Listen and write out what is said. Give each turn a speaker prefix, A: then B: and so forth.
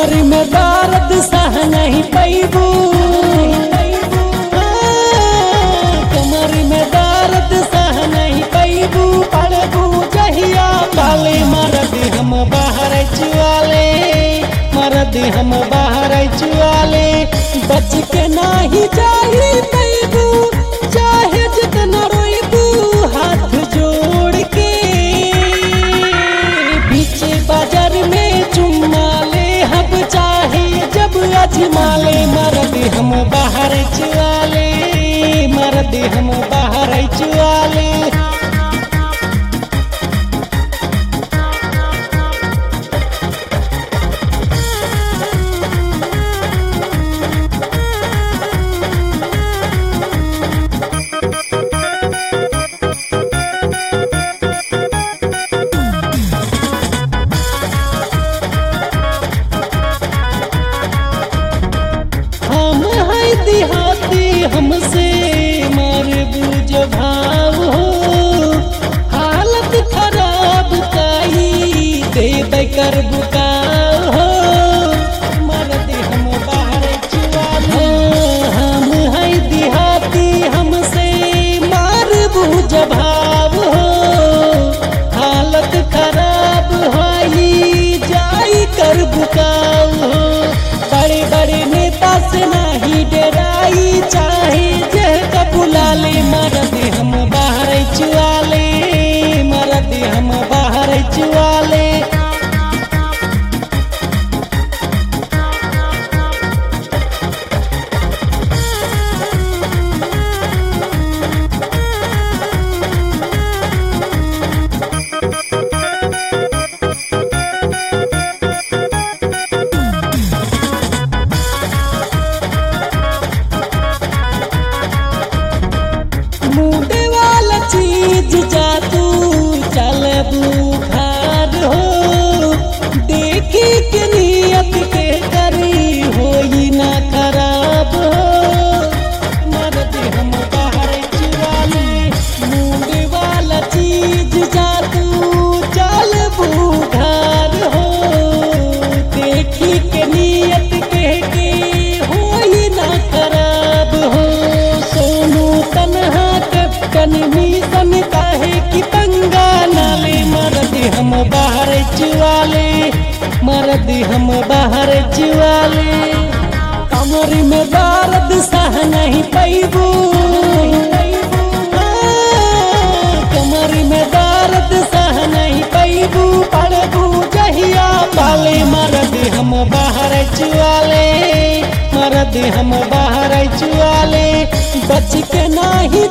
A: कमर में दर्द सह नहीं पैबू, कमर में दर्द सह नहीं पैबू, पड़बू जहिया पाले मरद हम बाहर चुआले, मरद हम बाहर चुआले। बच के नाही जाई पैबू चाहे जितना रोइबू, हाथ जोड़ के बीच बाजार में चुम्मा ले हब चाहे जब अजमाले। मरद हम बाहर चुआले, मरद हम बाहर चुआले। देहाती हमसे मार बूझ भाव हो, हालत खराब काई देव कर बुकाव हो। मरद हम बाहर चुआले, हम है देहाती हमसे मार बूझ भाव हो, हालत खराब होई जाई कर बुकाव हो। बड़े बड़े नेता से नहीं डराई चाहे जह बुला ले। मरद हम बाहर चुआले, मरद हम बाहर चुआले। मुंडे वाला चीज जा तू चल बुखार हो, देखी के नियत के करी होई ना खराब हो। मरद हम बाहर चुआले, मुंडे वाला चीज जा तू चल बुखार हो, देखी के नियत के होई ना खराब हो। सोनू तन्हा मिशन काहे की पंगा नाले। मरद हम बाहर चुआले, मरद हम बाहर चुआले। कमर में दर्द सह नहीं पैबू, कमर में दर्द सह नहीं पैबू, पड़बू जहिया पाले। मरद हम बाहर चुआले, मरद हम बाहर चुआले। बच के नाही